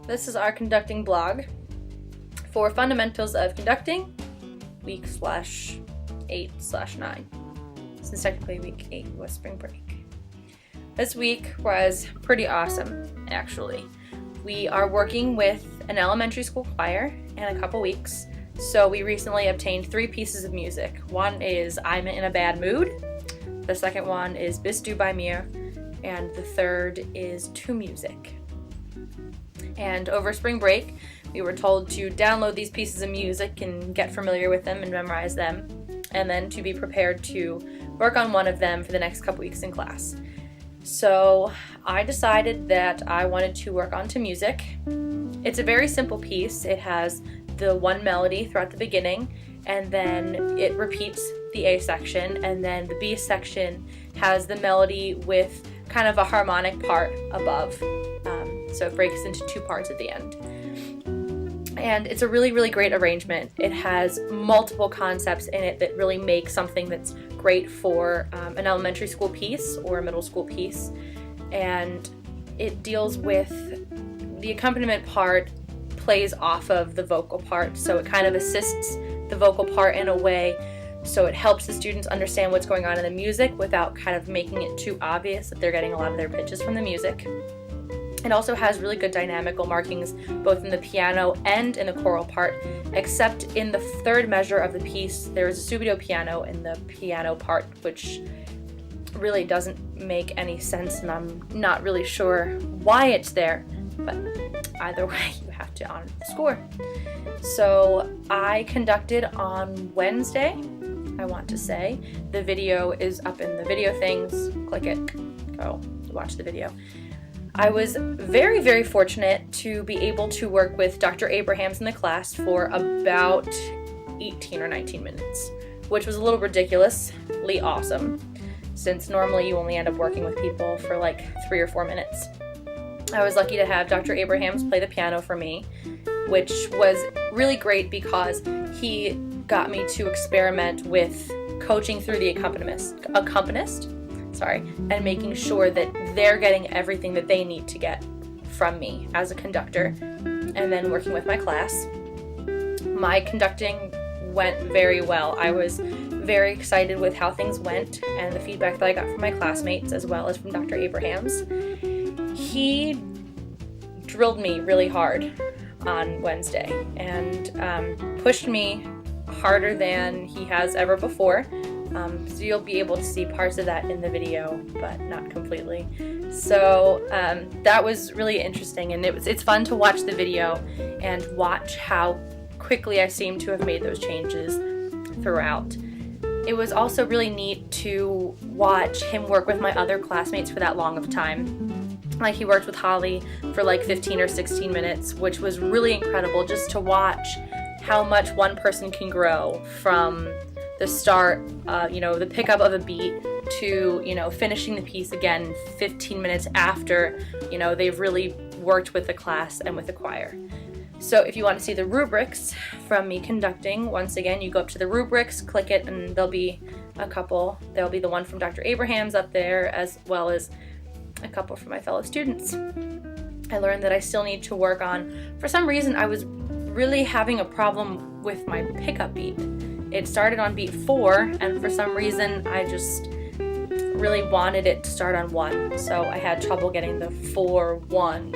this is our conducting blog for Fundamentals of Conducting, week /8/9. Since technically week 8 was spring break. This week was pretty awesome, actually. We are working with an elementary school choir in a couple weeks, so we recently obtained 3 pieces of music. One is I'm in a Bad Mood, the second one is Bist du bei mir, and the third is To Music. And over spring break, we were told to download these pieces of music and get familiar with them and memorize them, and then to be prepared to work on one of them for the next couple weeks in class. So I decided that I wanted to work on To Music. It's a very simple piece. It has the one melody throughout the beginning, and then it repeats the A section, and then the B section has the melody with kind of a harmonic part above. So it breaks into 2 parts at the end. And it's a really, really great arrangement. It has multiple concepts in it that really make something that's great for an elementary school piece or a middle school piece. And it deals with the accompaniment part plays off of the vocal part, so it kind of assists the vocal part in a way so it helps the students understand what's going on in the music without kind of making it too obvious that they're getting a lot of their pitches from the music. It also has really good dynamical markings both in the piano and in the choral part, except in the third measure of the piece there is a subito piano in the piano part, which really doesn't make any sense, and I'm not really sure why it's there, but either way you have to honor the score. So I conducted on Wednesday, I want to say. The video is up in the video things. Click it, go watch the video. I was very, very fortunate to be able to work with Dr. Abrahams in the class for about 18 or 19 minutes, which was a little ridiculously awesome, since normally you only end up working with people for like 3 or 4 minutes. I was lucky to have Dr. Abrahams play the piano for me, which was really great because he got me to experiment with coaching through the accompanist, and making sure that they're getting everything that they need to get from me as a conductor, and then working with my class. My conducting went very well. I was very excited with how things went and the feedback that I got from my classmates as well as from Dr. Abrahams. He drilled me really hard on Wednesday and pushed me harder than he has ever before. So you'll be able to see parts of that in the video, but not completely. So that was really interesting, and it's fun to watch the video and watch how quickly I seem to have made those changes throughout. It was also really neat to watch him work with my other classmates for that long of time. Like, he worked with Holly for like 15 or 16 minutes, which was really incredible just to watch how much one person can grow from the start, the pickup of a beat to, finishing the piece again 15 minutes after, they've really worked with the class and with the choir. So if you want to see the rubrics from me conducting, once again, you go up to the rubrics, click it, and there'll be a couple. There'll be the one from Dr. Abrahams up there, as well as a couple from my fellow students. I learned that I still need to work on, for some reason, I was really having a problem with my pickup beat. It started on beat 4, and for some reason I just really wanted it to start on 1, so I had trouble getting the 4-1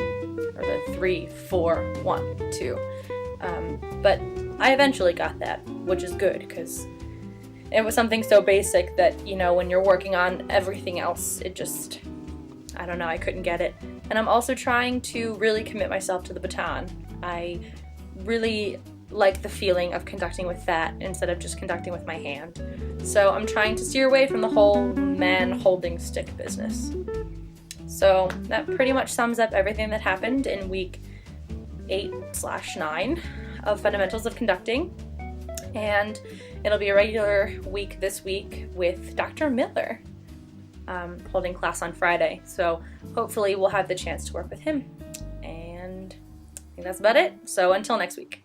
or the 3-4-1-2. But I eventually got that, which is good because it was something so basic that, when you're working on everything else, it just, I don't know, I couldn't get it. And I'm also trying to really commit myself to the baton. I really like the feeling of conducting with that instead of just conducting with my hand. So I'm trying to steer away from the whole man holding stick business. So that pretty much sums up everything that happened in week 8/9 of Fundamentals of Conducting. And it'll be a regular week this week with Dr. Miller holding class on Friday. So hopefully we'll have the chance to work with him. And I think that's about it. So until next week.